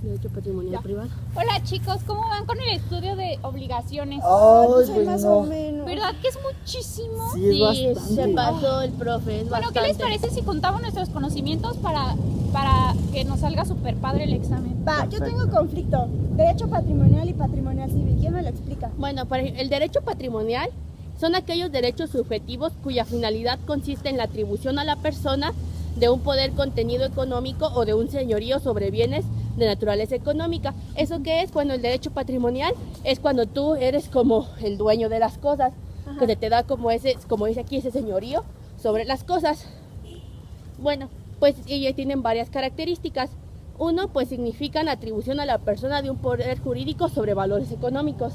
Derecho patrimonial Ya. privado. Hola chicos, ¿cómo van con el estudio de obligaciones? Pues Pues más no. o menos. ¿Verdad que es muchísimo? Sí, es Sí, se bastante. pasó el profe, es Bueno, ¿qué les bastante. parece si juntamos nuestros conocimientos para que nos salga súper padre el examen? Va, yo Perfecto. tengo conflicto. Derecho patrimonial y patrimonial civil. ¿Quién me lo explica? Bueno, el derecho patrimonial son aquellos derechos subjetivos cuya finalidad consiste en la atribución a la persona de un poder contenido económico o de un señorío sobre bienes de naturaleza económica. ¿Eso qué es? Bueno, el derecho patrimonial es cuando tú eres como el dueño de las cosas, Ajá. que se te da como como dice aquí, ese señorío sobre las cosas. Bueno, pues ellos tienen varias características. Uno, pues significan atribución a la persona de un poder jurídico sobre valores económicos.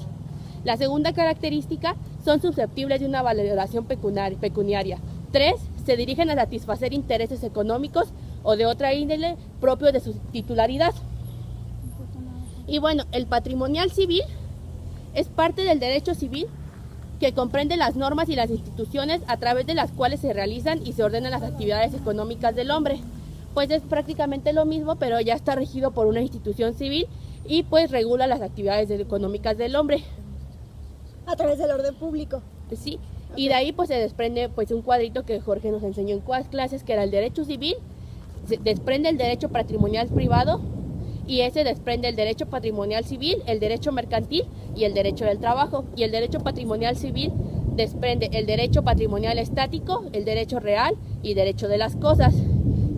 La segunda característica son susceptibles de una valoración pecuniaria. 3, se dirigen a satisfacer intereses económicos o de otra índole propios de su titularidad. Y bueno, el patrimonial civil es parte del derecho civil que comprende las normas y las instituciones a través de las cuales se realizan y se ordenan las actividades económicas del hombre. Pues es prácticamente lo mismo, pero ya está regido por una institución civil y pues regula las actividades económicas del hombre. A través del orden público. Pues sí, y de ahí pues se desprende pues un cuadrito que Jorge nos enseñó en clases, que era el derecho civil, se desprende el derecho patrimonial privado y ese desprende el derecho patrimonial civil, el derecho mercantil y el derecho del trabajo. Y el derecho patrimonial civil desprende el derecho patrimonial estático, el derecho real y derecho de las cosas.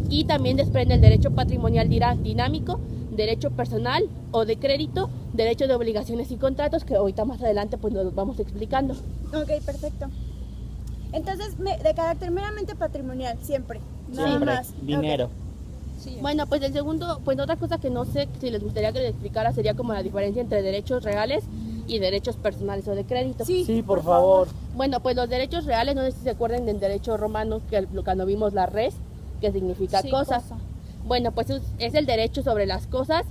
Y también desprende el derecho patrimonial dinámico, derecho personal o de crédito, derecho de obligaciones y contratos, que ahorita más adelante pues nos los vamos explicando. Ok, perfecto. Entonces, de carácter meramente patrimonial, siempre. Nada Siempre. más. Dinero. Sí. Bueno, pues el segundo, pues otra cosa que no sé si les gustaría que les explicara sería como la diferencia entre derechos reales y derechos personales o de crédito. Sí, Sí, por favor. Bueno, pues los derechos reales, no sé si se acuerdan del derecho romano, que cuando vimos la res, que significa Sí, cosas. cosa. Bueno, pues es el derecho sobre las cosas,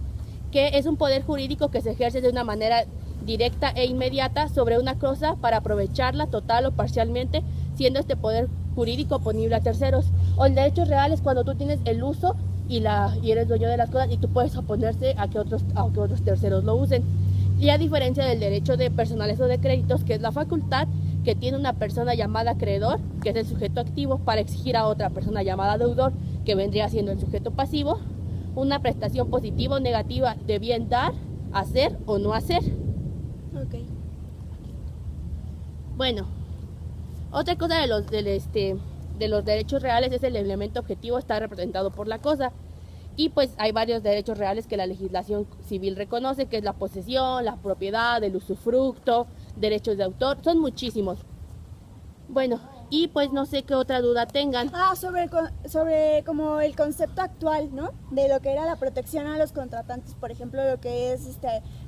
que es un poder jurídico que se ejerce de una manera directa e inmediata sobre una cosa para aprovecharla total o parcialmente, siendo este poder jurídico oponible a terceros. O el derecho real es cuando tú tienes el uso y eres dueño de las cosas y tú puedes oponerse a que otros terceros lo usen. Y a diferencia del derecho de personales o de créditos, que es la facultad que tiene una persona llamada acreedor, que es el sujeto activo, para exigir a otra persona llamada deudor, que vendría siendo el sujeto pasivo, una prestación positiva o negativa de bien dar, hacer o no hacer. Ok. Bueno, otra cosa de los derechos reales es el elemento objetivo está representado por la cosa. Y pues hay varios derechos reales que la legislación civil reconoce, que es la posesión, la propiedad, el usufructo, derechos de autor, son muchísimos. Bueno, y pues no sé qué otra duda tengan. Sobre como el concepto actual, ¿no? De lo que era la protección a los contratantes, por ejemplo, lo que es,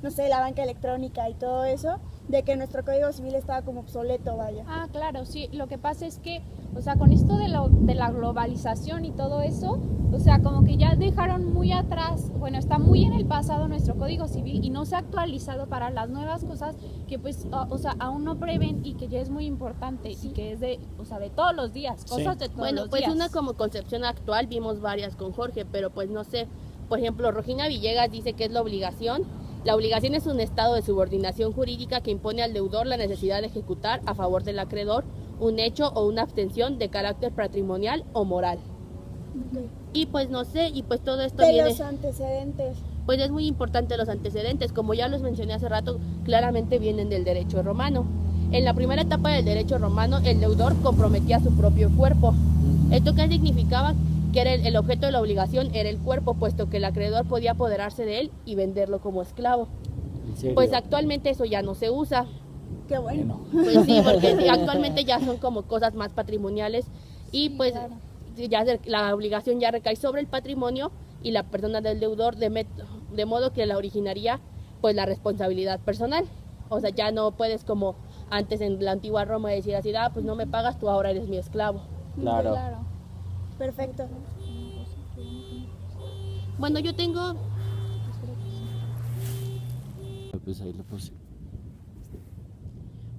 no sé, la banca electrónica y todo eso, de que nuestro Código Civil estaba como obsoleto, vaya. Ah, claro, sí. Lo que pasa es que, o sea, con esto de la globalización y todo eso, o sea, como que ya dejaron muy atrás, bueno, está muy en el pasado nuestro Código Civil y no se ha actualizado para las nuevas cosas que pues, o sea, aún no prevén y que ya es muy importante y que es de, o sea, de todos los días, cosas Sí. de todos Bueno, los pues días. una como concepción actual, vimos varias con Jorge, pero pues no sé. Por ejemplo, Rogina Villegas dice que es la obligación. La obligación es un estado de subordinación jurídica que impone al deudor la necesidad de ejecutar a favor del acreedor un hecho o una abstención de carácter patrimonial o moral. Y pues no sé, y pues todo esto De viene, los antecedentes. pues es muy importante los antecedentes, como ya los mencioné hace rato, claramente vienen del derecho romano. En la primera etapa del derecho romano, el deudor comprometía su propio cuerpo. ¿Esto qué significaba? Que era el objeto de la obligación era el cuerpo, puesto que el acreedor podía apoderarse de él y venderlo como esclavo. ¿En serio? Pues actualmente eso ya no se usa. Qué bueno. Pues sí, porque actualmente ya son como cosas más patrimoniales y pues claro. ya la obligación ya recae sobre el patrimonio y la persona del deudor de modo que la originaría pues la responsabilidad personal. O sea, ya no puedes como antes en la antigua Roma decir así, pues no me pagas, tú ahora eres mi esclavo. Claro. Perfecto. Bueno, yo tengo Pues ahí lo puse.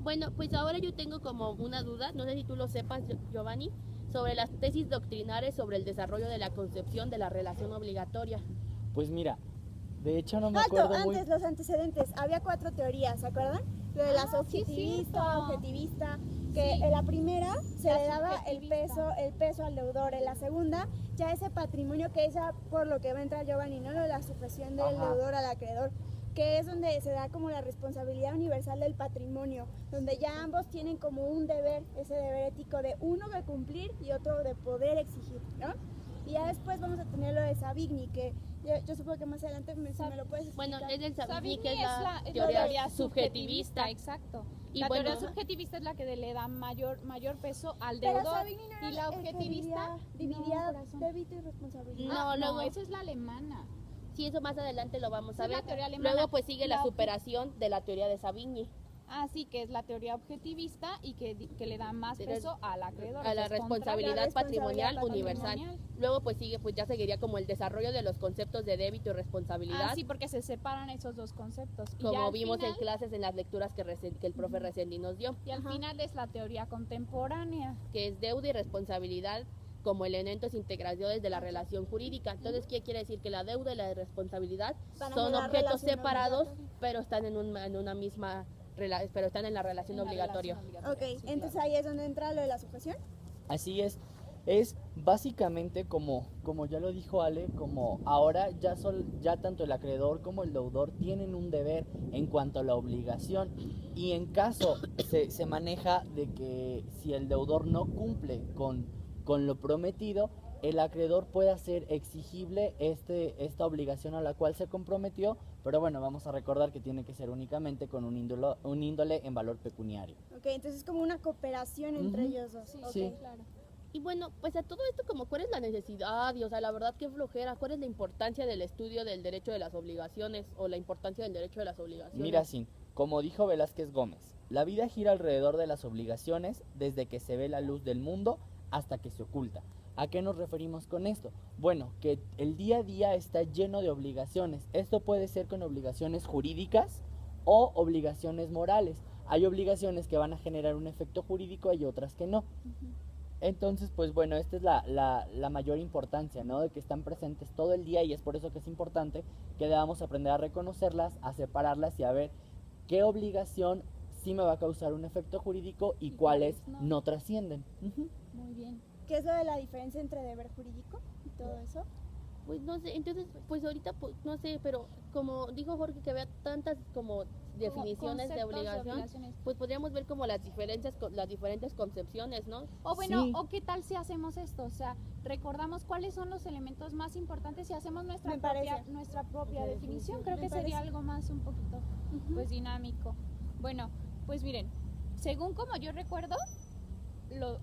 Bueno, pues ahora yo tengo como una duda, no sé si tú lo sepas, Giovanni, sobre las tesis doctrinales sobre el desarrollo de la concepción de la relación obligatoria. Pues mira, De hecho, no me Alto, acuerdo muy... antes, los antecedentes. Había 4 teorías, ¿se acuerdan? Lo de la subjetivista, cierto. objetivista, que Sí. en la primera se La le daba el subjetivista. peso al deudor. En la segunda, ya ese patrimonio que es ya por lo que va a entrar Giovanni, ¿no? Lo de la sujeción del Ajá. deudor al acreedor, que es donde se da como la responsabilidad universal del patrimonio, donde ya ambos tienen como un deber, ese deber ético de uno de cumplir y otro de poder exigir, ¿no? Y ya después vamos a tener lo de Savigny, que yo supongo que más adelante si me lo puedes explicar. Bueno, es el Savigny, Savigny que es la es teoría subjetivista. exacto. Y La bueno, teoría ajá. subjetivista es la que le da mayor peso al Pero deudor. Savigny no era Y la el que objetivista dividía no, corazón. débito y responsabilidad. No, No, luego- esa es la alemana. Sí, eso más adelante lo vamos Esa a es la ver. teoría alemana. Luego pues sigue la La obje- superación de la teoría de Savigny. Sí, que es la teoría objetivista y que le da más Pero- peso al acreedor. A que la es contra- responsabilidad la responsabilidad patrimonial universal. patrimonial. Luego pues sigue, pues ya seguiría como el desarrollo de los conceptos de débito y responsabilidad, Sí, porque se separan esos dos conceptos. Y ya como al vimos en final- clases en las lecturas que el profe Resendi nos dio, Y al final es la teoría contemporánea. que es deuda y responsabilidad como elementos integrados de la relación jurídica. Entonces, ¿qué quiere decir? Que la deuda y la responsabilidad Van a son generar objetos relación separados, obligatoria. pero están en una misma pero están en la relación En la obligatoria. relación Ok, obligatoria, sí, entonces claro. ahí es donde entra lo de la sujeción. Así es básicamente como ya lo dijo Ale, como ahora ya tanto el acreedor como el deudor tienen un deber en cuanto a la obligación, y en caso se maneja de que si el deudor no cumple con lo prometido, el acreedor puede hacer exigible esta obligación a la cual se comprometió, pero bueno, vamos a recordar que tiene que ser únicamente con un índole en valor pecuniario. Ok, entonces es como una cooperación entre Ujú. ellos dos. Sí, Ok. Sí. claro. Y bueno, pues a todo esto, como cuál es la necesidad, y, o sea, la verdad que flojera, cuál es la importancia del estudio del derecho de las obligaciones o la importancia del derecho de las obligaciones. Mira, Sin, como dijo Velázquez Gómez, la vida gira alrededor de las obligaciones desde que se ve la luz del mundo hasta que se oculta. ¿A qué nos referimos con esto? Bueno, que el día a día está lleno de obligaciones. Esto puede ser con obligaciones jurídicas o obligaciones morales. Hay obligaciones que van a generar un efecto jurídico y otras que no. Entonces, pues bueno, esta es la mayor importancia, ¿no? De que están presentes todo el día, y es por eso que es importante que debamos aprender a reconocerlas, a separarlas y a ver qué obligación sí me va a causar un efecto jurídico y cuáles no trascienden. Ujú. Muy bien. ¿Qué es lo de la diferencia entre deber jurídico y todo eso? Pues no sé, entonces, pues ahorita, pues, no sé, pero como dijo Jorge que había tantas como definiciones de conceptos de obligación, obligaciones. pues podríamos ver como las diferentes concepciones, ¿no? O bueno, Sí. o qué tal si hacemos esto, o sea, recordamos cuáles son los elementos más importantes y hacemos nuestra Me parece. propia definición. Creo Me que sería parece. algo más un poquito pues dinámico. Bueno, pues miren, según como yo recuerdo,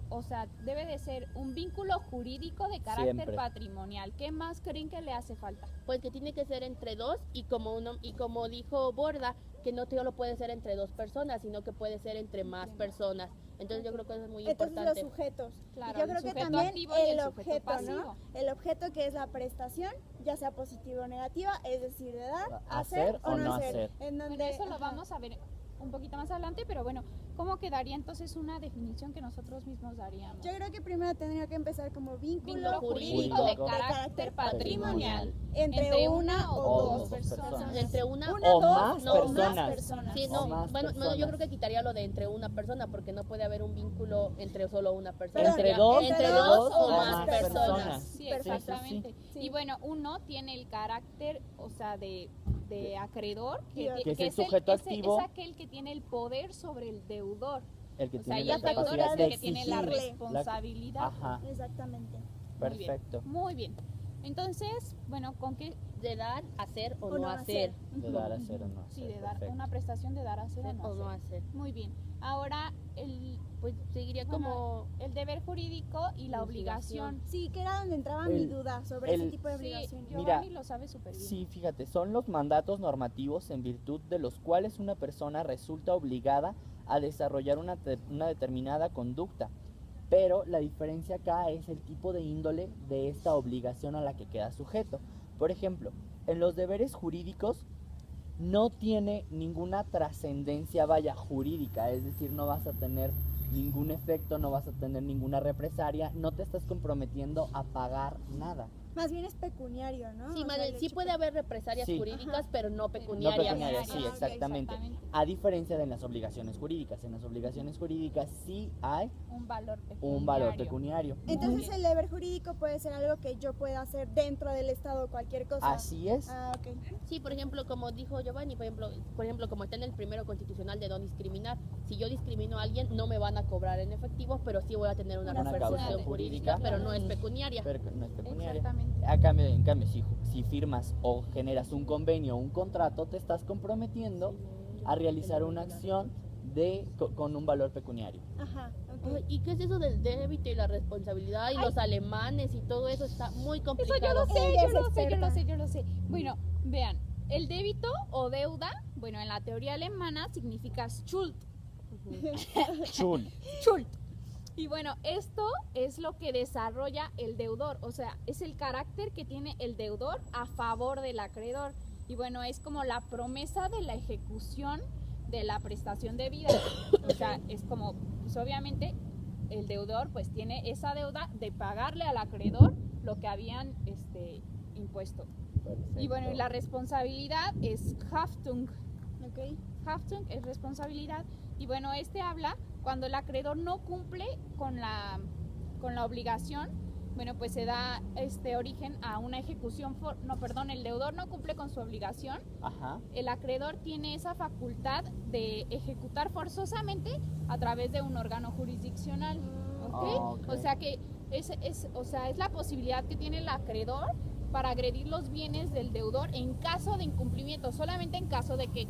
o sea, debe de ser un vínculo jurídico de carácter Siempre. patrimonial. ¿Qué más creen que le hace falta? Pues que tiene que ser entre dos, y como dijo Borda, que no solo puede ser entre dos personas, sino que puede ser entre más personas. Entonces yo creo que eso es muy Entonces importante. los sujetos. Claro, y yo el creo que sujeto también activo y el el sujeto objeto, pasivo. ¿no? El objeto que es la prestación, ya sea positiva o negativa, es decir, de dar, Hacer o no hacer. hacer. En donde, Bueno, eso lo ajá. vamos a ver un poquito más adelante, pero bueno, ¿cómo quedaría entonces una definición que nosotros mismos daríamos? Yo creo que primero tendría que empezar como Vínculo vínculo jurídico de carácter patrimonial entre una o dos personas. Entre una Una, o dos, más no, personas. más personas. Sí, O no, más bueno, no, yo personas. creo que quitaría lo de entre una persona, porque no puede haber un vínculo entre solo una persona. Perdón, Entre dos, entre dos o más personas. personas. Sí, Perfecto. exactamente. Sí. Y bueno, uno tiene el carácter, o sea, de acreedor, Que es el sujeto activo. es aquel que tiene el poder sobre el deudor. El que O sea, tiene y la el deudor capacidad es de el que tiene la exigirle. responsabilidad. Ajá, Exactamente. Muy bien, perfecto. Muy bien. Entonces, bueno, ¿con qué? De dar, hacer o O no no hacer. De dar a hacer o no Sí, hacer, de dar perfecto. una prestación de dar a hacer o Hacer no o no hacer. hacer. Muy bien. Ahora, Pues seguiría bueno, como el deber jurídico y la obligación. Sí, que era donde entraba mi El- duda sobre ese el- tipo de Sí, obligación. Giovanni lo sabe súper bien. Sí, fíjate, son los mandatos normativos en virtud de los cuales una persona resulta obligada a desarrollar una determinada conducta. Pero la diferencia acá es el tipo de índole de esta obligación a la que queda sujeto. Por ejemplo, en los deberes jurídicos no tiene ninguna trascendencia, vaya, jurídica, es decir, no vas a tener ningún efecto, no vas a tener ninguna represalia, no te estás comprometiendo a pagar nada. Más bien es pecuniario, ¿no? Sí, O más sea, bien, el sí hecho puede haber represalias Sí. jurídicas, pero no No pecuniarias. pecuniarias, sí, Ah, ok. exactamente. A diferencia de en las obligaciones jurídicas. En las obligaciones jurídicas sí hay Un valor pecuniario. un valor pecuniario. Entonces el deber jurídico puede ser algo que yo pueda hacer dentro del Estado, cualquier cosa. Así es. Ah, ok. Sí, por ejemplo, como dijo Giovanni, por ejemplo, como está en el primero constitucional de no discriminar, si yo discrimino a alguien, no me van a cobrar en efectivo, pero sí voy a tener una Una repercusión causa jurídica, jurídica. pero no es pecuniaria. Pero no es pecuniaria. Exactamente. En cambio, si firmas o generas un convenio o un contrato, te estás comprometiendo a realizar una acción con un valor pecuniario. Ajá, ok. Ay, ¿y qué es eso del débito y la responsabilidad y los alemanes y todo eso? Está muy Eso yo complicado. lo sé, Ella yo es lo sé, yo experta. lo sé, yo lo sé. Bueno, vean, el débito o deuda, bueno, en la teoría alemana significa Schuld. Chul. Schuld. Y bueno, esto es lo que desarrolla el deudor, o sea, es el carácter que tiene el deudor a favor del acreedor. Y bueno, es como la promesa de la ejecución de la prestación debida. O sea, es como, pues obviamente, el deudor pues tiene esa deuda de pagarle al acreedor lo que habían impuesto. Y bueno, y la responsabilidad es Haftung. Ok. Haftung es responsabilidad. Y bueno, habla cuando el acreedor no cumple con la obligación, bueno, pues se da origen a una ejecución, el deudor no cumple con su obligación, Ajá. el acreedor tiene esa facultad de ejecutar forzosamente a través de un órgano jurisdiccional, ¿ok? Ok. O sea que es la posibilidad que tiene el acreedor para agredir los bienes del deudor en caso de incumplimiento, solamente en caso de que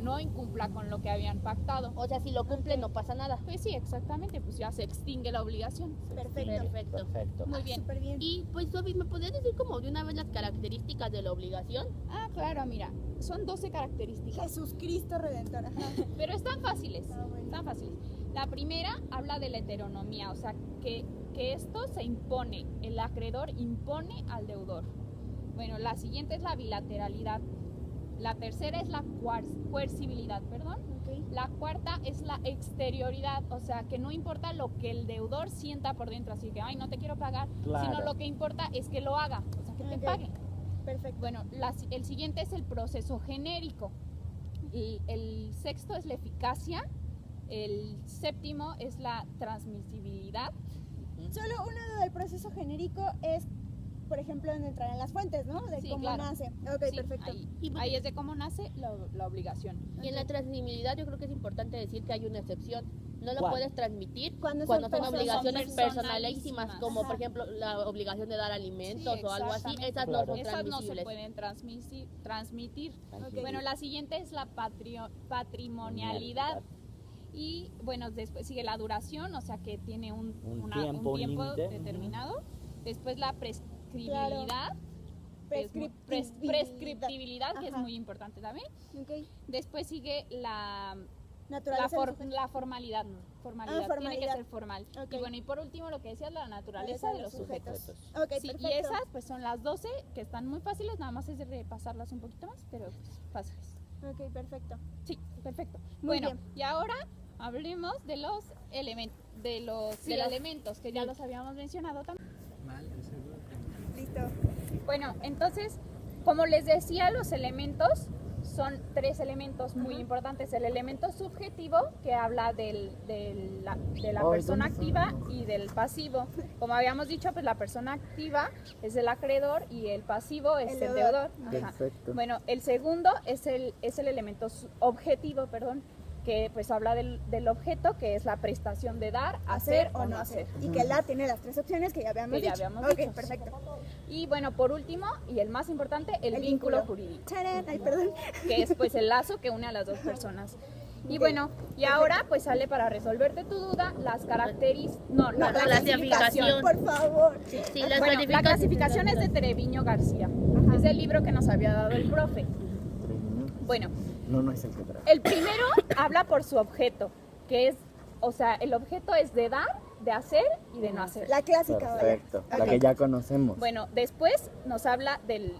no incumpla con lo que habían pactado. O sea, si lo cumple no pasa nada. Pues sí, exactamente, pues ya se extingue la obligación. Perfecto. Perfecto. Muy bien. Súper bien. Y pues, Sofi, ¿me podrías decir como de una vez las características de la obligación? Ah, claro, mira, son 12 características, Jesús Cristo Redentor. Ajá. pero están fáciles, Ah, bueno. están fáciles. La primera habla de la heteronomía, o sea, que esto se impone, el acreedor impone al deudor. Bueno, la siguiente es la bilateralidad. La tercera es la coercibilidad, perdón. Ok. La cuarta es la exterioridad, o sea, que no importa lo que el deudor sienta por dentro, así que, ay, no te quiero pagar, Claro. sino lo que importa es que lo haga, o sea, que te Ok. pague. Perfecto. Bueno, el siguiente es el proceso genérico. Y el sexto es la eficacia. El séptimo es la transmisibilidad. Solo una duda del proceso genérico es, por ejemplo, en entrar en las fuentes, ¿no? De Sí, cómo claro. nace. Ok, Sí, perfecto. Ahí es de cómo nace la obligación. Y en la transmisibilidad yo creo que es importante decir que hay una excepción. No lo ¿Cuál? puedes transmitir Cuando cuando son son personas- obligaciones son personalísimas, personalísimas. como por Ajá. ejemplo la obligación de dar alimentos Sí, o algo así. exactamente. Esas Claro. no son Esas no se transmisibles. pueden transmitir. Ok. Bueno, la siguiente es la patrimonialidad. Y bueno, después sigue la duración, o sea que tiene un tiempo límite. determinado. Después la prescriptibilidad. Prescriptibilidad, que es Ajá. muy importante también. Ok. Después sigue la Naturaleza del sujeto. formalidad. Formalidad. Tiene que formalidad. ser formal. Ok. Y bueno, y por último lo que decías, la naturaleza de los sujetos. Ok, Sí, perfecto. y esas pues son las 12 que están muy fáciles, nada más es de repasarlas un poquito más, pero pues, fáciles. Ok, perfecto. Sí, perfecto. Muy Bueno, bien. y ahora hablemos de los elementos, elementos que ya los habíamos mencionado también. Listo. Bueno, entonces, como les decía, los elementos son 3 elementos muy importantes. El elemento subjetivo, que habla de la persona activa y del pasivo. Como habíamos dicho, pues la persona activa es el acreedor y el pasivo es El el deudor. deudor. Ajá. Perfecto. Bueno, el segundo es el elemento objetivo, que pues habla del objeto, que es la prestación de dar, hacer o no hacer. Y que la tiene las 3 opciones que ya habíamos Que ya dicho. habíamos Ok, dicho. perfecto. Y bueno, por último, y el más importante, el vínculo jurídico, ¡Tarán! Ay, perdón. que es pues el lazo que une a las dos personas. Y Ok. bueno, y ahora pues sale para resolverte tu duda las características, no, la La clasificación. Por favor. Sí, las Bueno, la clasificación es de Treviño García. Es el libro que nos había dado el profe. Bueno, No es el que trae. el primero habla por su objeto, que es, o sea, el objeto es de dar, de hacer y de no hacer. La clásica, vaya. Perfecto. La Ok. que ya conocemos. Bueno, después nos habla de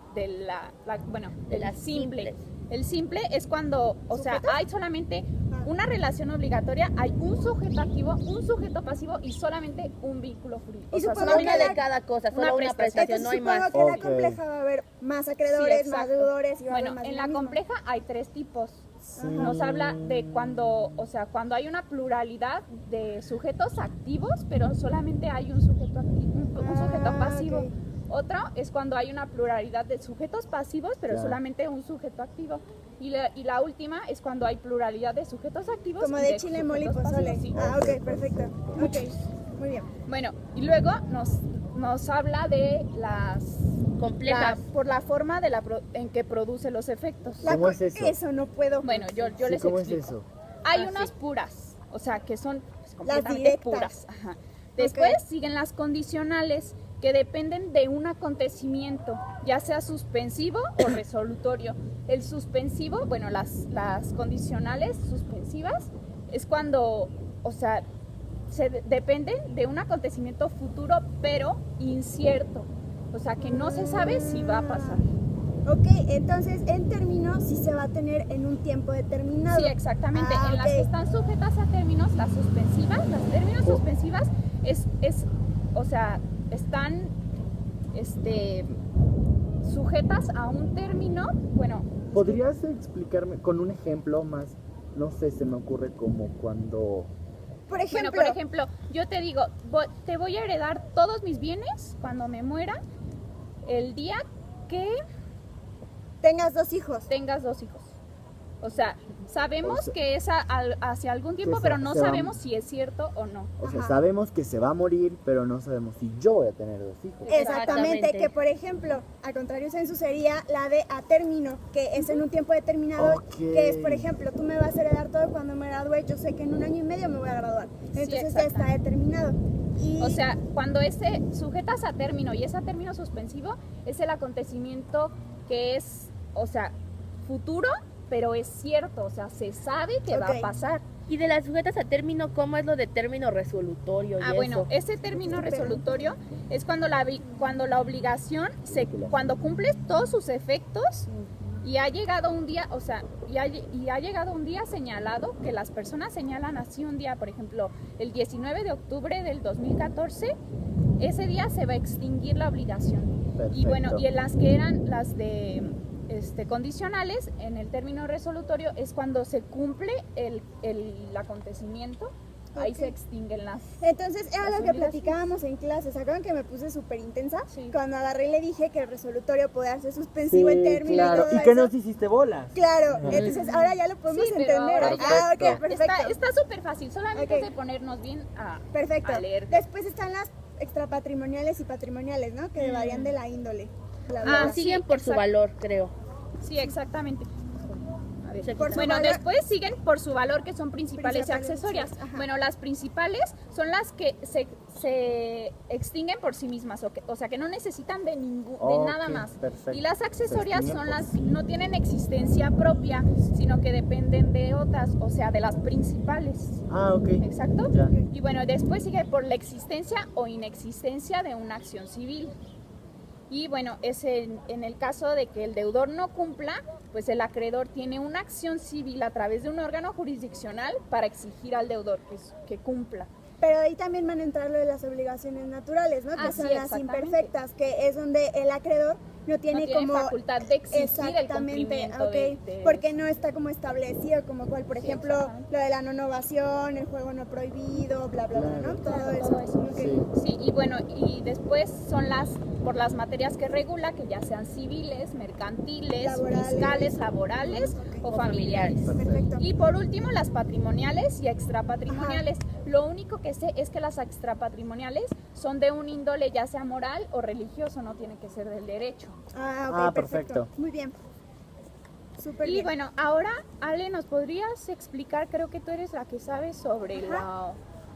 la simple. las El simple es cuando, o sea, hay solamente una relación obligatoria hay un sujeto activo, un sujeto pasivo y solamente un vínculo jurídico. Y O sea, supongo solamente que Una de cada cosa, solo una prestación, Entonces no hay supongo más. que en la Ok. compleja va a haber más Sí, acreedores, más exacto. deudores y va a haber Bueno, más en la dinamismo. compleja hay 3 tipos. Sí. Nos habla de cuando, o sea, cuando hay una pluralidad de sujetos activos, pero solamente hay un sujeto activo, un sujeto pasivo. Ok. Otro es cuando hay una pluralidad de sujetos pasivos, pero Claro. solamente un sujeto activo. Y la última es cuando hay pluralidad de sujetos activos. Como y de chile, mole y sujetos pozole. pasivos, sí. Ah, ok, perfecto. Ok, muy bien. Bueno, y luego nos habla de las Complejas. por la forma de en que produce los efectos. La ¿Cómo co- es eso? no puedo. Bueno, yo Sí, les ¿cómo explico. es eso? Hay Ah, unas sí. puras, o sea, que son pues, Las completamente directas. puras. Ajá. Después Ok. siguen las condicionales, que dependen de un acontecimiento, ya sea suspensivo o resolutorio. El suspensivo, bueno, las condicionales suspensivas es cuando, o sea, dependen de un acontecimiento futuro, pero incierto. O sea, que no se sabe si va a pasar. Ok, entonces en términos sí se va a tener en un tiempo determinado. Sí, exactamente. Ah, En las ok. que están sujetas a términos, las suspensivas, las términos suspensivas, o sea, están sujetas a un término, bueno, ¿Podrías explicarme con un ejemplo más? No sé, se me ocurre como cuando... Por ejemplo, por ejemplo, yo te digo, te voy a heredar todos mis bienes cuando me muera el día que tengas 2 hijos. tengas 2 hijos. O sea, sabemos O sea, que es hacia algún tiempo, se- pero no se va- sabemos si es cierto o no. O sea, Ajá. sabemos que se va a morir, pero no sabemos si yo voy a tener 2 hijos. Exactamente, Exactamente. que por ejemplo, al contrario censo sería la de a término, que es en un tiempo determinado, Ok. que es, por ejemplo, tú me vas a heredar todo cuando me gradúe, yo sé que en 1 año y medio me voy a graduar, entonces ya está exactamente. determinado. Y O sea, cuando sujetas a término y es a término suspensivo, es el acontecimiento que es, o sea, futuro, pero es cierto, o sea, se sabe que va Ok. a pasar. Y de las sujetas a término, ¿cómo es lo de término resolutorio y Bueno, eso? ese término resolutorio es cuando la obligación, cuando cumple todos sus efectos y ha llegado un día, o sea, y ha llegado un día señalado, que las personas señalan así un día, por ejemplo, el 19 de octubre del 2014, ese día se va a extinguir la obligación. Y bueno, Perfecto. y en las que eran las de condicionales, en el término resolutorio es cuando se cumple el acontecimiento, ahí Ok. se extinguen las... entonces era las lo que obligaciones. platicábamos en clase, ¿se acuerdan que me puse súper intensa? Sí. Cuando agarré y le dije que el resolutorio podía ser suspensivo en término claro. y todo ¿Y qué eso. nos hiciste bolas? Claro, entonces ahora ya lo podemos Sí, pero entender. ahora ya- Ah, ok, Perfecto. perfecto. Está súper fácil, solamente Ok. es de ponernos bien a Perfecto. leer. Después están las extrapatrimoniales y patrimoniales, ¿no? Que varían de la índole. Bla, bla, Ah, bla. sí, Siguen por su exacto. valor, creo. Sí, exactamente. A ver. Por su Bueno, valor. después siguen por su valor, que son principales y Principales, accesorias. ajá. Bueno, las principales son las que se extinguen por sí mismas, o sea, que no necesitan de nada Ok, más. perfecto. Y las accesorias Se extinguen son por las sí. que no tienen existencia propia, sino que dependen de otras, o sea, de las principales. Ah, ok. ¿Exacto? Ya. Y bueno, después sigue por la existencia o inexistencia de una acción civil. Y bueno, es en el caso de que el deudor no cumpla, pues el acreedor tiene una acción civil a través de un órgano jurisdiccional para exigir al deudor que cumpla. Pero ahí también van a entrar lo de las obligaciones naturales, ¿no? Que Ah, son sí, las exactamente. imperfectas, que es donde el acreedor no tiene, No tiene como facultad de exigir el exactamente, cumplimiento ok, de porque no está como establecido, como cual, por Sí, ejemplo, exactamente. lo de la no novación, el juego no prohibido, bla, bla, bla, ¿no? Todo eso. Ok. Sí. Sí, y bueno, y después son por las materias que regula, que ya sean civiles, mercantiles, Laborales. fiscales, laborales Ok. o familiares. Perfecto. Y por último, las patrimoniales y extrapatrimoniales. Lo único que sé es que las extrapatrimoniales son de un índole ya sea moral o religioso, no tiene que ser del derecho. Ah, ok, Ah, perfecto. perfecto. Muy bien. Súper Y bien. bueno, ahora, Ale, ¿nos podrías explicar? Creo que tú eres la que sabe sobre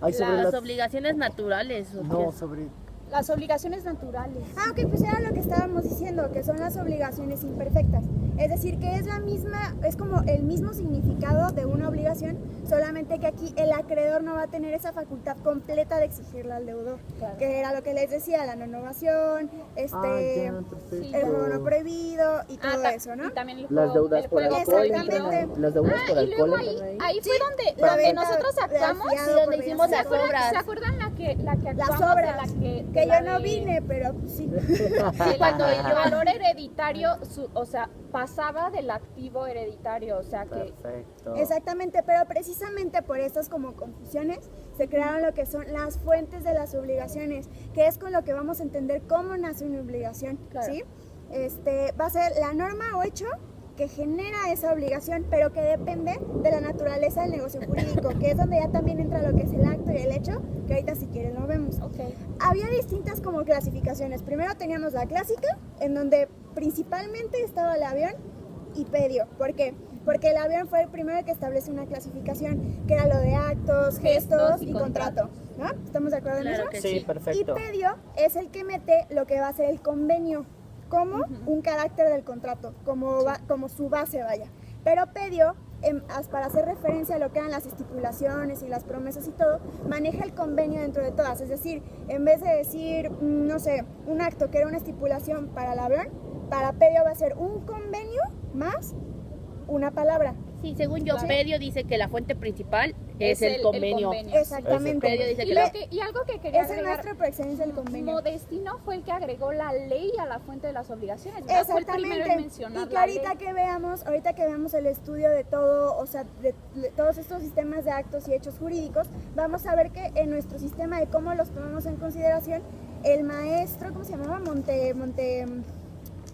Ay, sobre Las las... obligaciones naturales. ¿o No, qué? sobre... las obligaciones naturales. Ah, ok, pues era lo que estábamos diciendo, que son las obligaciones imperfectas. Es decir, que es la misma, es como el mismo significado de una obligación, solamente que aquí el acreedor no va a tener esa facultad completa de exigirla al deudor, Claro. que era lo que les decía, la no innovación, perfecto. el juego no prohibido y todo ta- eso, ¿no? Y también el Las juego, deudas el por juego alcohol prohibido. Exactamente. las deudas por Y luego alcohol ahí, entran ahí. ahí fue donde, La donde venta nosotros de actuamos. afiado y donde por hicimos venta las de obras. ¿Se acuerdan la que Las actuamos obras, de la que, que de la yo no de- vine, pero pues sí. de Cuando el yo- valor hereditario, o sea, pasaba del activo hereditario, o sea que Perfecto. Exactamente, pero precisamente por estas como confusiones se crearon lo que son las fuentes de las obligaciones, que es con lo que vamos a entender cómo nace una obligación, Claro. ¿sí? Va a ser la norma o hecho que genera esa obligación, pero que depende de la naturaleza del negocio jurídico, que es donde ya también entra lo que es el acto y el hecho, que ahorita si quieren lo vemos. ok. Había distintas como clasificaciones. Primero teníamos la clásica, en donde principalmente estaba el avión y pedio. ¿Por qué? Porque el avión fue el primero que establece una clasificación, que era lo de actos, gestos y contrato. ¿No? ¿Estamos de acuerdo en Claro eso? que Sí, sí. perfecto. Y pedio es el que mete lo que va a ser el convenio como un carácter del contrato, como su base, vaya. Pero pedio, para hacer referencia a lo que eran las estipulaciones y las promesas y todo, maneja el convenio dentro de todas. Es decir, en vez de decir, no sé, un acto que era una estipulación para el avión, para pedio va a ser un convenio más una palabra. Sí, según yo, Claro. Pedio dice que la fuente principal es el convenio. Exactamente. Pedio dice Y, que lo la... que- y algo que quería Es el agregar, nuestro por excelencia el convenio. Modestino fue el que agregó la ley a la fuente de las obligaciones, ¿verdad? Fue el primero en Exactamente. mencionar Y que la ley. ahorita que veamos el estudio de todo, o sea, de todos estos sistemas de actos y hechos jurídicos, vamos a ver que en nuestro sistema de cómo los tomamos en consideración, el maestro, ¿cómo se llamaba? Ay,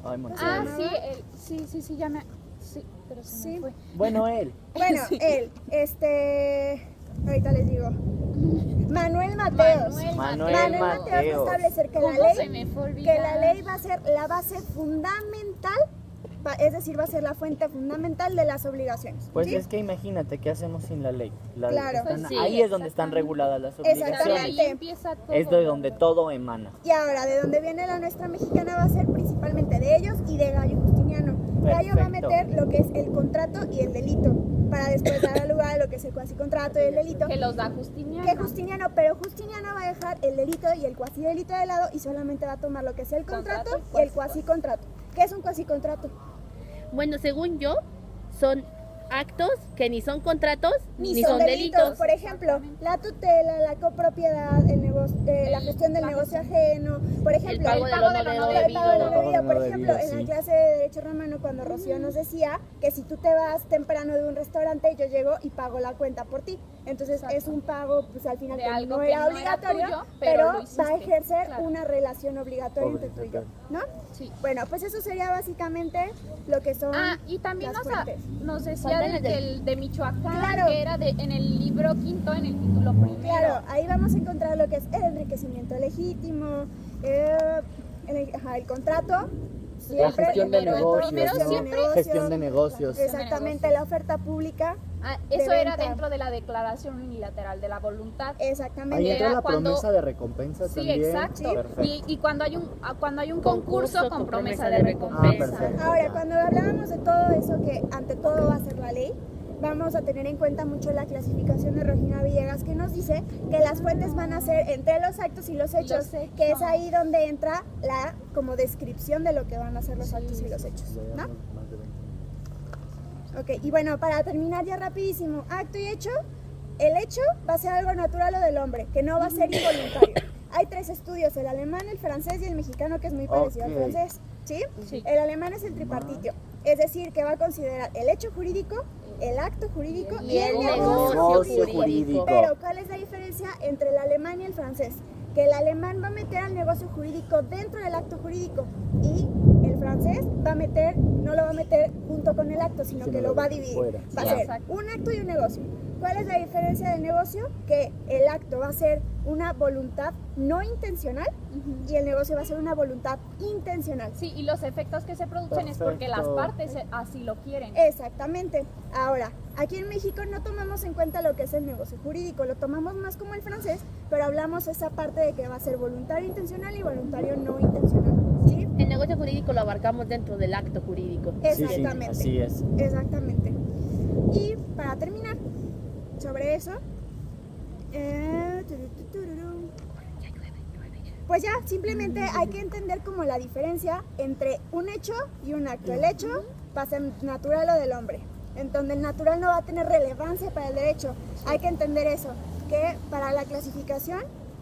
Ah, Montiel. Sí, ya me... Sí, pero se Sí. me fue. Bueno, él. Bueno, él, ahorita les digo. Manuel Mateos. Manuel Manuel Mateos va a Mateos. establecer que ¿Cómo la se ley me fue olvidar? que la ley va a ser la base fundamental, es decir, va a ser la fuente fundamental de las obligaciones. Pues ¿sí? es que imagínate, ¿qué hacemos sin la ley? Claro. Están- Pues sí, ahí es donde están exactamente. reguladas las Exactamente. Ahí obligaciones. empieza todo. Es de donde todo emana. Y ahora, de donde viene la nuestra mexicana va a ser principalmente de ellos y de Gallo Justiniano. Gallo va a Perfecto. meter lo que es el contrato y el delito, para después dar lugar a lo que es el cuasi contrato y el delito. Que los da Justiniano. Que Justiniano, pero Justiniano va a dejar el delito y el cuasi delito de lado y solamente va a tomar lo que es el contrato Contrato y y el cuasi contrato. ¿Qué es un cuasi contrato? Bueno, según yo, son actos que ni son contratos Ni son delitos. Por ejemplo, la tutela, la copropiedad, el negocio, la gestión del negocio ajeno. Por ejemplo, pago el de pago lo de no lo no debido. el pago de lo debido. Por no ejemplo, debido, en la sí. clase de Derecho Romano, cuando Rocío nos decía que si tú te vas temprano de un restaurante, yo llego y pago la cuenta por ti. Entonces Exacto. es un pago, pues al final De que algo no que era no era obligatorio, tuyo, pero pero lo va a hiciste. ejercer Claro. una relación obligatoria entre tú y yo, ¿no? Sí. Bueno, pues eso sería básicamente lo que son Y también las nos fuentes. decía Faltan las de Michoacán, Claro. que era en el libro quinto, en el título primero. Claro, ahí vamos a encontrar lo que es el enriquecimiento legítimo, el contrato, La gestión de Primero, negocios, primero ¿no? siempre- Gestión de negocios. Exactamente, la oferta pública, Eso de era venta. dentro de la declaración unilateral de la voluntad. exactamente. Ahí entra era la cuando- promesa de recompensa Sí, también. exacto. Perfecto. Y cuando hay un concurso con promesa de Ah, recompensa. perfecto. Ahora, cuando hablábamos de todo eso, que ante todo va a ser la ley, vamos a tener en cuenta mucho la clasificación de Regina Villegas, que nos dice que las fuentes van a ser entre los actos y los hechos, Los hechos. que es ahí donde entra la como descripción de lo que van a ser los actos y los hechos, ¿no? Más de 20. Ok, y bueno, para terminar ya rapidísimo, acto y hecho, el hecho va a ser algo natural o del hombre, que no va a ser involuntario. Hay 3 estudios, el alemán, el francés y el mexicano, que es muy parecido al Ok. francés, ¿sí? Sí. El alemán es el tripartitio, es decir, que va a considerar el hecho jurídico, el acto jurídico y el negocio jurídico. Pero, ¿cuál es la diferencia entre el alemán y el francés? Que el alemán va a meter al negocio jurídico dentro del acto jurídico y el francés no lo va a meter junto con el acto, sino Sino que lo lo va a deja dividir. fuera. Va a Sí, ser exacto. un acto y un negocio. ¿Cuál es la diferencia del negocio? Que el acto va a ser una voluntad no intencional y el negocio va a ser una voluntad intencional. Sí, y los efectos que se producen es porque las Perfecto. partes así lo quieren. Exactamente. Ahora, aquí en México no tomamos en cuenta lo que es el negocio jurídico, lo tomamos más como el francés, pero hablamos esa parte de que va a ser voluntario intencional y voluntario no intencional. ¿sí? En el negocio jurídico lo abarcamos dentro del acto jurídico. Exactamente. así es. Exactamente. Y para terminar sobre eso, pues ya simplemente hay que entender como la diferencia entre un hecho y un acto. El hecho va a ser natural o del hombre, en donde el natural no va a tener relevancia para el derecho. Hay que entender eso, que para la clasificación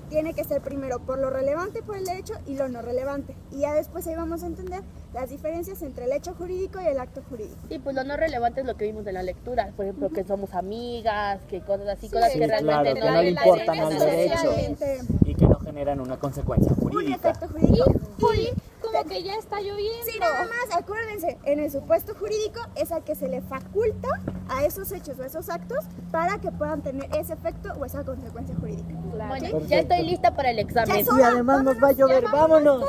tiene que ser primero por lo relevante por el derecho y lo no relevante. Y ya después ahí vamos a entender las diferencias entre el hecho jurídico y el acto jurídico. Sí, pues lo no relevante es lo que vimos en la lectura, por ejemplo, que somos amigas, que cosas así, cosas Sí, que claro, realmente que no le importan al derecho Socialmente. y que no generan una consecuencia Un jurídica. efecto jurídico. Híjole, como que ya está lloviendo. Sí, nada más, acuérdense, en el supuesto jurídico es al que se le faculta a esos hechos o esos actos para que puedan tener ese efecto o esa consecuencia jurídica. Claro. Bueno, Perfecto. ya estoy lista para el examen. Ya es Y hora. además nos va a llover, vámonos.